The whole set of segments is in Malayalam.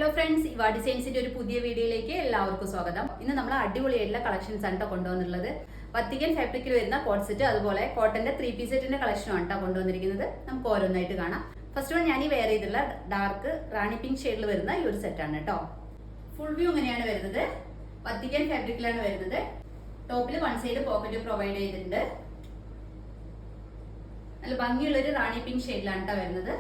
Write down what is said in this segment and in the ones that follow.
ഹലോ ഫ്രണ്ട്സ്, ഇവാ ഡിസൈൻസിന്റെ ഒരു പുതിയ വീഡിയോയിലേക്ക് എല്ലാവർക്കും സ്വാഗതം. ഇന്ന് നമ്മൾ അടിപൊളിയായിട്ടുള്ള കളക്ഷൻസ് ആണ് കൊണ്ടുവന്നിട്ടുള്ളത്. വത്തിക്കൻ ഫാബ്രിക്കിൽ വരുന്ന കോട്ട് സെറ്റ്, അതുപോലെ കോട്ടന്റെ 3 പീസ് സെറ്റിന്റെ കളക്ഷനും ആണ് കൊണ്ടുവന്നിരിക്കുന്നത്. നമുക്ക് ഓരോന്നായിട്ട് കാണാം. ഫസ്റ്റ് വൺ ഞാൻ ഈ വെയർ ചെയ്തിട്ടുള്ള ഡാർക്ക് റാണി പിങ്ക് ഷെയ്ഡിൽ വരുന്ന ഈ ഒരു സെറ്റാണ് കേട്ടോ. ഫുൾ വ്യൂ ഇങ്ങനെയാണ് വരുന്നത്. വത്തിക്കൻ ഫാബ്രിക്കിലാണ് വരുന്നത്. ടോപ്പിൽ വൺ സൈഡ് പോക്കറ്റ് പ്രൊവൈഡ് ചെയ്തിട്ടുണ്ട്. നല്ല ഭംഗിയുള്ളൊരു റാണി പിങ്ക് ഷെയ്ഡിലാണ് കേട്ടോ വരുന്നത്.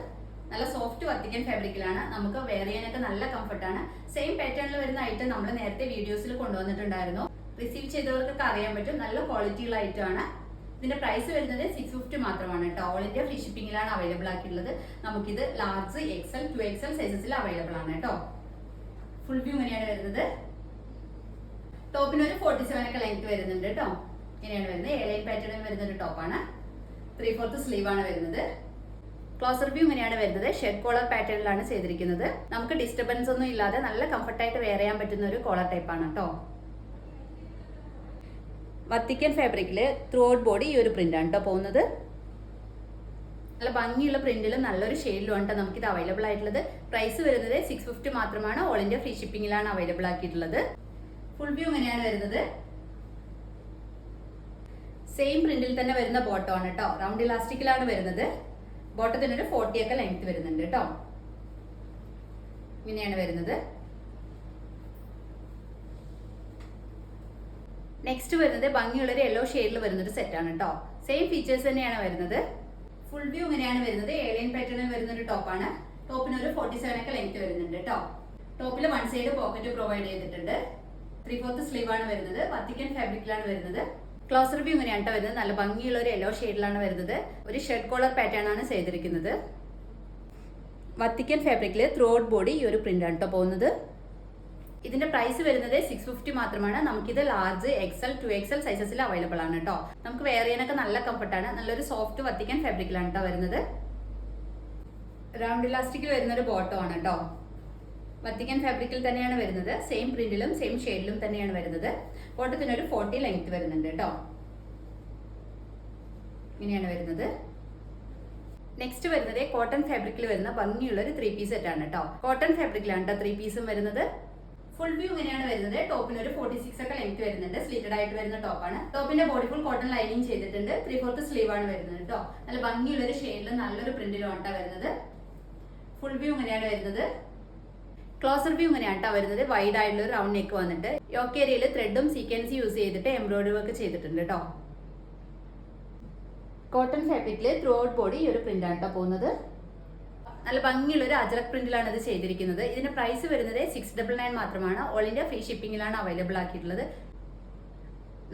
നല്ല സോഫ്റ്റ് വത്തിക്കൻ ഫാബ്രിക്കിലാണ്. നമുക്ക് വെയർ ചെയ്യാനൊക്കെ നല്ല കംഫർട്ടാണ്. സെയിം പാറ്റേണിൽ വരുന്ന ഐറ്റം നമ്മൾ നേരത്തെ വീഡിയോസിൽ കൊണ്ടുവന്നിട്ടുണ്ടായിരുന്നു. റിസീവ് ചെയ്തവർക്കൊക്കെ അറിയാൻ പറ്റും. നല്ല ക്വാളിറ്റിയുള്ള ഐറ്റം ആണ്. ഇതിന്റെ പ്രൈസ് വരുന്നത് 650 മാത്രമാണ് കേട്ടോ. ഓൾ ഇന്ത്യ ഫ്രീ ഷിപ്പിംഗിലാണ് അവൈലബിൾ ആക്കിയിട്ടുള്ളത്. നമുക്കിത് ലാർജ്, എക്സൽ, 2XL സൈസസിൽ അവൈലബിൾ ആണ് കേട്ടോ. ഫുൾ വ്യൂ ഇങ്ങനെയാണ് വരുന്നത്. ടോപ്പിന് ഒരു 47 ഒക്കെ ലെങ്ത് വരുന്നുണ്ട് കേട്ടോ. ഇങ്ങനെയാണ് വരുന്നത്. എലൈൻ പാറ്റേണിൽ വരുന്ന ഒരു ടോപ്പാണ്. 3/4 സ്ലീവ് ആണ് വരുന്നത്. ക്ലോസർ വ്യൂ ഇങ്ങനെയാണ് വരുന്നത്. ഷെഡ് കോളർ പാറ്റേണിലാണ് ചെയ്തിരിക്കുന്നത്. നമുക്ക് ഡിസ്റ്റർബൻസ് ഒന്നും ഇല്ലാതെ നല്ല കംഫർട്ടായിട്ട് വെയർ ചെയ്യാൻ പറ്റുന്ന ഒരു കോളർ ടൈപ്പ് ആണ് കേട്ടോ. വത്തിക്കൻ ഫാബ്രിക്കില് ത്രൂ ഔട്ട് ബോഡി ഈ ഒരു പ്രിന്റ് ആണ് കേട്ടോ പോകുന്നത്. നല്ല ഭംഗിയുള്ള പ്രിന്റിലും നല്ലൊരു ഷെയ്ഡിലും ആണ് നമുക്കിത് അവൈലബിൾ ആയിട്ടുള്ളത്. പ്രൈസ് വരുന്നത് 650 മാത്രമാണ്. ഓൾ ഇന്ത്യ ഫ്രീ ഷിപ്പിംഗിലാണ് അവൈലബിൾ ആക്കിയിട്ടുള്ളത്. ഫുൾ വ്യൂ ഇങ്ങനെയാണ് വരുന്നത്. സെയിം പ്രിന്റിൽ തന്നെ വരുന്ന ബോട്ടം ആണ് കേട്ടോ. റൗണ്ട് ഇലാസ്റ്റിക്കിലാണ് വരുന്നത്. ബോട്ടത്തിന് ഒരു 40 ഒക്കെ ലെങ്ത് വരുന്നുണ്ട് കേട്ടോ. ഇങ്ങനെയാണ് വരുന്നത്. നെക്സ്റ്റ് വരുന്നത് ഭംഗിയുള്ളൊരു യെല്ലോ ഷെയ്ഡിൽ വരുന്നൊരു സെറ്റാണ് കേട്ടോ. സെയിം ഫീച്ചേഴ്സ് തന്നെയാണ് വരുന്നത്. ഫുൾ വ്യൂ ഇങ്ങനെയാണ് വരുന്നത്. ഏലിയൻ പാറ്റേണിൽ വരുന്ന ഒരു ടോപ്പാണ്. ടോപ്പിന് ഒരു 47 ഒക്കെ ലെങ്ത് വരുന്നുണ്ട് കേട്ടോ. ടോപ്പിൽ വൺ സൈഡ് പോക്കറ്റ് പ്രൊവൈഡ് ചെയ്തിട്ടുണ്ട്. 3/4 സ്ലീവ് ആണ് വരുന്നത്. വത്തിക്കൻ ഫാബ്രിക്കിലാണ് വരുന്നത്. ക്ലോസർ വ്യൂ ഇങ്ങനെയാണ് കേട്ടോ വരുന്നത്. നല്ല ഭംഗിയുള്ള ഒരു യെല്ലോ ഷെയ്ഡിലാണ് വരുന്നത്. ഒരു ഷെഡ് കോളർ പാറ്റേൺ ആണ് ചെയ്തിരിക്കുന്നത്. വത്തിക്കൻ ഫാബ്രിക്കിൽ ത്രൂ ഔട്ട് ബോഡി ഈ ഒരു പ്രിന്റ് ആണ് കേട്ടോ പോകുന്നത്. ഇതിന്റെ പ്രൈസ് വരുന്നത് 650 മാത്രമാണ്. നമുക്കിത് ലാർജ്, എക്സൽ, 2XL സൈസസിൽ അവൈലബിൾ ആണ് കേട്ടോ. നമുക്ക് വെയർ ചെയ്യാനൊക്കെ നല്ല കംഫർട്ടാണ്. നല്ലൊരു സോഫ്റ്റ് വത്തിക്കൻ ഫാബ്രിക്കിലാണ് കേട്ടോ വരുന്നത്. റൗണ്ട് ഇലാസ്റ്റിക്കിൽ വരുന്ന ഒരു ബോട്ടം ആണ് കേട്ടോ. വത്തിക്കൻ ഫാബ്രിക്കിൽ തന്നെയാണ് വരുന്നത്. സെയിം പ്രിന്റിലും സെയിം ഷെയ്ഡിലും തന്നെയാണ് വരുന്നത്. ബോട്ടത്തിന് ഒരു 40 ലെങ്ത് വരുന്നുണ്ട് കേട്ടോ. ഇങ്ങനെയാണ് വരുന്നത്. നെക്സ്റ്റ് വരുന്നത് കോട്ടൺ ഫാബ്രിക്കിൽ വരുന്ന ഭംഗിയുള്ള ഒരു 3 പീസ് സെറ്റ് ആണ് കേട്ടോ. കോട്ടൺ ഫാബ്രിക്കിലാണ് കേട്ടോ 3 പീസും വരുന്നത്. ഫുൾ വ്യൂ ഇങ്ങനെയാണ് വരുന്നത്. ടോപ്പിന് ഒരു 46 ഒക്കെ ലെങ്ത് വരുന്നുണ്ട്. സ്ലീറ്റഡ് ആയിട്ട് വരുന്ന ടോപ്പാണ്. ടോപ്പിന്റെ ബോഡി ഫുൾ കോട്ടൺ ലൈനിങ് ചെയ്തിട്ടുണ്ട്. 3/4 സ്ലീവ് ആണ് വരുന്നത് കേട്ടോ. നല്ല ഭംഗിയുള്ള ഒരു ഷെയ്ഡിലും നല്ലൊരു പ്രിന്റിലും ആണ് വരുന്നത്. ഫുൾ വ്യൂ ഇങ്ങനെയാണ് വരുന്നത്. ക്ലോസർ വ്യൂ ഇങ്ങനെയാണ് കേട്ടോ വരുന്നത്. വൈഡ് ആയിട്ടുള്ള ഒരു റൗണ്ട് നെക്ക് വന്നിട്ട് യോക്ക് ഏരിയയിൽ ത്രെഡും സീക്വൻസ് യൂസ് ചെയ്തിട്ട് എംബ്രോയിഡറി വർക്ക് ചെയ്തിട്ടുണ്ട് കേട്ടോ. കോട്ടൺ ഫാബ്രിക്കില് ത്രൂ ഔട്ട് ബോഡി ഈ ഒരു പ്രിന്റ് ആണ് കേട്ടോ പോകുന്നത്. നല്ല ഭംഗിയുള്ള ഒരു അജറക് പ്രിന്റിലാണ് ഇത് ചെയ്തിരിക്കുന്നത്. ഇതിന്റെ പ്രൈസ് വരുന്നത് 699 മാത്രമാണ്. ഓൾ ഇന്ത്യ ഫ്രീ ഷിപ്പിംഗിലാണ് അവൈലബിൾ ആക്കിയിട്ടുള്ളത്.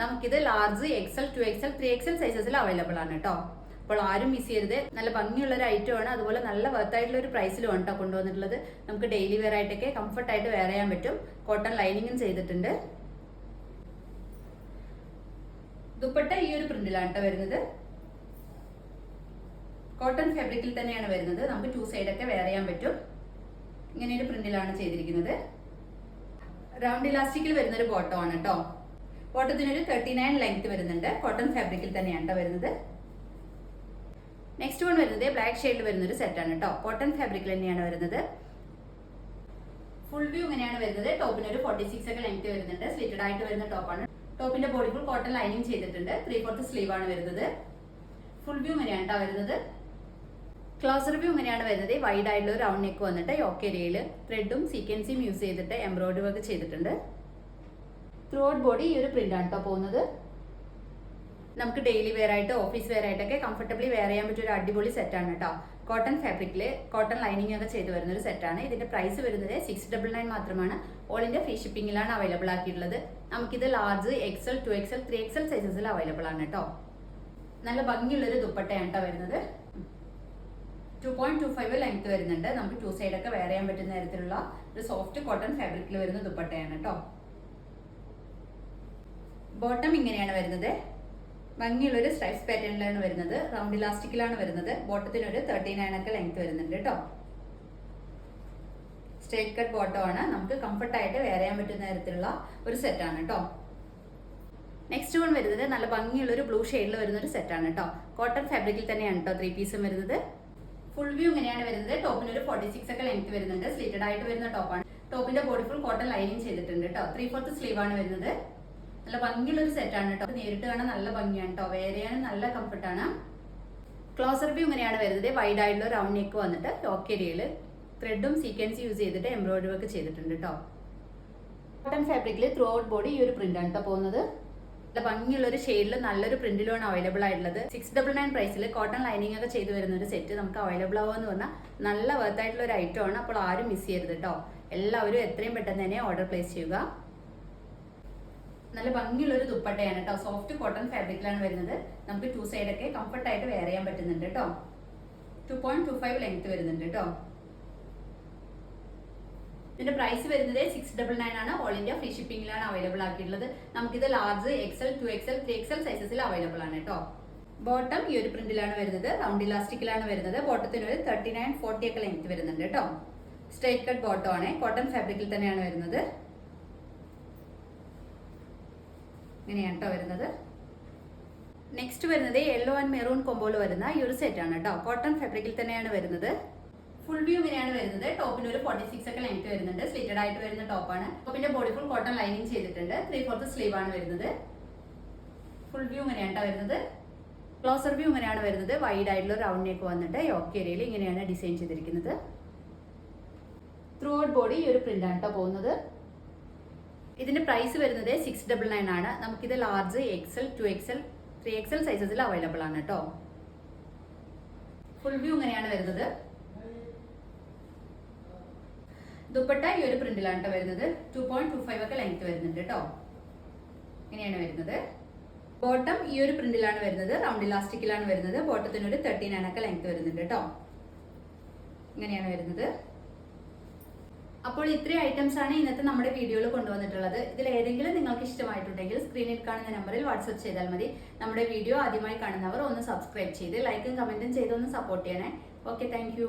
നമുക്കിത് large, Excel, 2XL, 3XL സൈസസിൽ available ആണ് കേട്ടോ. അപ്പോൾ ആരും മിസ് ചെയ്യരുത്. നല്ല ഭംഗിയുള്ള ഒരു ഐറ്റം ആണ്. അതുപോലെ നല്ല വർത്തായിട്ടുള്ള ഒരു പ്രൈസിലും ആണ് കേട്ടോ കൊണ്ടുവന്നിട്ടുള്ളത്. നമുക്ക് ഡെയിലി വെയർ ആയിട്ടൊക്കെ കംഫർട്ടായിട്ട് വെയർ ചെയ്യാൻ പറ്റും. കോട്ടൺ ലൈനിങ്ങും ചെയ്തിട്ടുണ്ട്. ദുപ്പട്ട ഈ ഒരു പ്രിന്റിലാണ് കേട്ടോ വരുന്നത്. കോട്ടൺ ഫാബ്രിക്കിൽ തന്നെയാണ് വരുന്നത്. നമുക്ക് 2 സൈഡൊക്കെ വെയർ ചെയ്യാൻ പറ്റും. ഇങ്ങനെ ഒരു പ്രിന്റിലാണ് ചെയ്തിരിക്കുന്നത്. റൗണ്ട് ഇലാസ്റ്റിക്കിൽ വരുന്ന ഒരു ബോട്ടം ആണ് കേട്ടോ. ബോട്ടത്തിനൊരു 39 ലെങ്ത് വരുന്നുണ്ട്. കോട്ടൺ ഫാബ്രിക്കിൽ തന്നെയാണ് കേട്ടോ വരുന്നത്. നെക്സ്റ്റ് വൺ വരുന്നത് ബ്ലാക്ക് ഷെയ്ഡിൽ വരുന്ന ഒരു സെറ്റാണ് കേട്ടോ. കോട്ടൺ ഫാബ്രിക്കിൽ തന്നെയാണ് വരുന്നത്. ഫുൾ വ്യൂ ഇങ്ങനെയാണ് വരുന്നത്. ടോപ്പിന് ഒരു 46 ഒക്കെ ലെങ്ത് വരുന്നുണ്ട്. സ്ലിറ്റഡ് ആയിട്ട് വരുന്ന ടോപ്പാണ്. ടോപ്പിന്റെ ബോഡി ഫുൾ കോട്ടൺ ലൈനിങ് ചെയ്തിട്ടുണ്ട്. 3/4 സ്ലീവ് ആണ് വരുന്നത്. ഫുൾ വ്യൂ ഇങ്ങനെയാണ് കേട്ടോ വരുന്നത്. ക്ലോസർ വ്യൂ ഇങ്ങനെയാണ് വരുന്നത്. വൈഡ് ആയിട്ടുള്ള ഒരു റൗണ്ട് നെക്ക് വന്നിട്ട് യോക്ക് ഏരിയയിൽ ത്രെഡും സീക്വൻസിയും യൂസ് ചെയ്തിട്ട് എംബ്രോയിഡറി വർക്ക് ചെയ്തിട്ടുണ്ട്. ത്രൂ ഔട്ട് ബോഡി ഈ ഒരു പ്രിന്റ് ആണ് കേട്ടോ പോകുന്നത്. നമുക്ക് ഡെയിലി വെയർ ആയിട്ട്, ഓഫീസ് വെയർ ആയിട്ടൊക്കെ കംഫർട്ടബിളി വെയർ ചെയ്യാൻ പറ്റിയ ഒരു അടിപൊളി സെറ്റാണ് കേട്ടോ. കോട്ടൺ ഫാബ്രിക്കില് കോട്ടൺ ലൈനിങ് ഒക്കെ ചെയ്ത് വരുന്ന ഒരു സെറ്റാണ്. ഇതിന്റെ പ്രൈസ് വരുന്നത് 699 മാത്രമാണ്. ഓൾ ഇന്ത്യ ഫ്രീ ഷിപ്പിംഗിലാണ് അവൈലബിൾ ആക്കിയിട്ടുള്ളത്. നമുക്കിത് large, Excel, 2XL, 3XL സൈസസിൽ available ആണ് കേട്ടോ. നല്ല ഭംഗിയുള്ളൊരു ദുപ്പട്ടയാണ് കേട്ടോ വരുന്നത്. 2.25 ലെങ്ത് വരുന്നുണ്ട്. നമുക്ക് 2 സൈഡൊക്കെ വെയർ ചെയ്യാൻ പറ്റുന്ന തരത്തിലുള്ള ഒരു സോഫ്റ്റ് കോട്ടൺ ഫാബ്രിക്കിൽ വരുന്ന ദുപ്പട്ടയാണ് കേട്ടോ. ബോട്ടം ഇങ്ങനെയാണ് വരുന്നത്. ഭംഗിയുള്ളൊരു സ്ട്രൈപ്സ് പാറ്റേണിലാണ് വരുന്നത്. റൗണ്ട് ഇലാസ്റ്റിക്കിലാണ് വരുന്നത്. ബോട്ടത്തിന് ഒരു 39 ഒക്കെ ലെങ്ത് വരുന്നുണ്ട് കേട്ടോ. സ്ട്രേറ്റ് കട്ട് ബോട്ടം ആണ്. നമുക്ക് കംഫർട്ടായിട്ട് വെയർ ചെയ്യാൻ പറ്റുന്ന തരത്തിലുള്ള ഒരു സെറ്റാണ് കേട്ടോ. നെക്സ്റ്റ് വൺ വരുന്നത് നല്ല ഭംഗിയുള്ള ഒരു ബ്ലൂ ഷെയ്ഡിൽ വരുന്ന ഒരു സെറ്റാണ് കേട്ടോ. കോട്ടൺ ഫാബ്രിക്കിൽ തന്നെയാണ് കേട്ടോ 3 പീസും വരുന്നത്. ഫുൾ വ്യൂ ഇങ്ങനെയാണ് വരുന്നത്. ടോപ്പിന് ഒരു 46 ഒക്കെ ലെങ്ത് വരുന്നുണ്ട്. സ്ലിറ്റഡ് ആയിട്ട് വരുന്ന ടോപ്പാണ്. ടോപ്പിന്റെ ബോഡി ഫുൾ കോട്ടൺ ലൈനിങ് ചെയ്തിട്ടുണ്ട് കേട്ടോ. 3/4 സ്ലീവ് ആണ് വരുന്നത്. നല്ല ഭംഗിയുള്ള ഒരു സെറ്റ് ആണ് കേട്ടോ. നേരിട്ട് കാണാൻ നല്ല ഭംഗിയാണ് കേട്ടോ. വെയർ ചെയ്യാൻ നല്ല കംഫർട്ടാണ്. ക്ലോസർ വ്യൂ ഇങ്ങനെയാണ് വരുന്നത്. വൈഡ് ആയിട്ടുള്ള റൗണ്ട് നെക്ക് വന്നിട്ട് യോക്ക് ഏരിയയിൽ ത്രെഡും സീക്വൻസ് യൂസ് ചെയ്തിട്ട് എംബ്രോയിഡറി വർക്ക് ചെയ്തിട്ടുണ്ട് കേട്ടോ. കോട്ടൺ ഫാബ്രിക്കിൽ ത്രൂ ഔട്ട് ബോഡി ഈ ഒരു പ്രിന്റ് ആണ് കേട്ടോ പോകുന്നത്. നല്ല ഭംഗിയുള്ള ഒരു ഷെയ്ഡിൽ നല്ലൊരു പ്രിന്റിലാണ് അവൈലബിൾ ആയിട്ടുള്ളത്. 699 പ്രൈസിൽ കോട്ടൺ ലൈനിങ് ഒക്കെ ചെയ്ത് വരുന്ന ഒരു സെറ്റ് നമുക്ക് അവൈലബിൾ ആവുമെന്ന് പറഞ്ഞാൽ നല്ല വർത്ത് ആയിട്ടുള്ള ഒരു ഐറ്റം ആണ്. അപ്പോൾ ആരും മിസ് ചെയ്യരുത് കേട്ടോ. എല്ലാവരും എത്രയും പെട്ടെന്ന് തന്നെ ഓർഡർ പ്ലേസ് ചെയ്യുക. നല്ല ഭംഗിയുള്ള ഒരു ദുപ്പട്ടയാണ് കേട്ടോ. സോഫ്റ്റ് കോട്ടൺ ഫാബ്രിക്കിലാണ് വരുന്നത്. നമുക്ക് 2 സൈഡൊക്കെ കംഫർട്ടായിട്ട് വെയർ ചെയ്യാൻ പറ്റുന്നുണ്ട് കേട്ടോ. 2.25 ലെങ്ത് വരുന്നുണ്ട് കേട്ടോ. ഇതിന്റെ പ്രൈസ് വരുന്നത് 699 ആണ്. ഓൾ ഇന്ത്യ ഫ്രീ ഷിപ്പിംഗിലാണ് അവൈലബിൾ ആക്കിയിട്ടുള്ളത്. നമുക്കിത് large, XL, 2XL, 3XL സൈസസിൽ available ആണ് കേട്ടോ. ബോട്ടം ഈ ഒരു പ്രിന്റിലാണ് വരുന്നത്. റൗണ്ട് ഇലാസ്റ്റിക്കിലാണ് വരുന്നത്. ബോട്ടത്തിന് ഒരു 39-40 ഒക്കെ ലെങ്ത് വരുന്നുണ്ട് കേട്ടോ. സ്ട്രൈറ്റ് കട്ട് ബോട്ടം ആണ്. കോട്ടൺ ഫാബ്രിക്കിൽ തന്നെയാണ് വരുന്നത്. ഇങ്ങനെയാണ് കേട്ടോ വരുന്നത്. നെക്സ്റ്റ് വരുന്നത് യെല്ലോ ആൻഡ് മെറൂൺ കോമ്പോയിൽ വരുന്ന ഈ ഒരു സെറ്റ് ആണ് കേട്ടോ. കോട്ടൺ ഫാബ്രിക്കിൽ തന്നെയാണ് വരുന്നത്. ഫുൾ വ്യൂ ഇങ്ങനെയാണ് വരുന്നത്. ടോപ്പിന് ഒരു 46 ഒക്കെ ലെങ്ത് വരുന്നുണ്ട്. സ്ലിറ്റഡ് ആയിട്ട് വരുന്ന ടോപ്പാണ്. ടോപ്പിന്റെ ബോഡി ഫുൾ കോട്ടൺ ലൈനിങ് ചെയ്തിട്ടുണ്ട്. 3/4 സ്ലീവ് ആണ് വരുന്നത്. ഫുൾ വ്യൂ ഇങ്ങനെയാണ് കേട്ടോ വരുന്നത്. ക്ലോസർ വ്യൂ ഇങ്ങനെയാണ് വരുന്നത്. വൈഡ് ആയിട്ടുള്ള റൗണ്ട് നെക്ക് വന്നിട്ട് യോക്ക് ഏരിയയിൽ ഇങ്ങനെയാണ് ഡിസൈൻ ചെയ്തിരിക്കുന്നത്. ത്രൂ ഔട്ട് ബോഡി ഈ ഒരു പ്രിന്റ് ആണ് കേട്ടോ പോകുന്നത്. ഇതിന്റെ പ്രൈസ് വരുന്നത് 699 ആണ്. നമുക്കിത് large, XL, 2XL, 3XL സൈസസിൽ available ആണ് കേട്ടോ. ഫുൾ വ്യൂ ഇങ്ങനെയാണ് വരുന്നത്. ദുപ്പട്ട ഈ ഒരു പ്രിന്റിലാണ് കേട്ടോ വരുന്നത്. 2.25 ഒക്കെ ലെങ്ത് വരുന്നുണ്ട് കേട്ടോ. ഇങ്ങനെയാണ് വരുന്നത്. ബോട്ടം ഈ ഒരു പ്രിന്റിലാണ് വരുന്നത്. റൗണ്ട് ഇലാസ്റ്റിക്കിലാണ് വരുന്നത്. ബോട്ടത്തിന് ഒരു 39 ഒക്കെ ലെങ്ത് വരുന്നുണ്ട് കേട്ടോ. ഇങ്ങനെയാണ് വരുന്നത്. അപ്പോൾ ഇത്രയും ഐറ്റംസ് ആണ് ഇന്നത്തെ നമ്മുടെ വീഡിയോയിൽ കൊണ്ടുവന്നിട്ടുള്ളത്. ഇതിൽ ഏതെങ്കിലും നിങ്ങൾക്ക് ഇഷ്ടമായിട്ടുണ്ടെങ്കിൽ സ്ക്രീനിൽ കാണുന്ന നമ്പറിൽ വാട്സ്ആപ്പ് ചെയ്താൽ മതി. നമ്മുടെ വീഡിയോ ആദ്യമായി കാണുന്നവർ ഒന്ന് സബ്സ്ക്രൈബ് ചെയ്ത് ലൈക്കും കമന്റും ചെയ്ത് ഒന്ന് സപ്പോർട്ട് ചെയ്യണേ. Okay, thank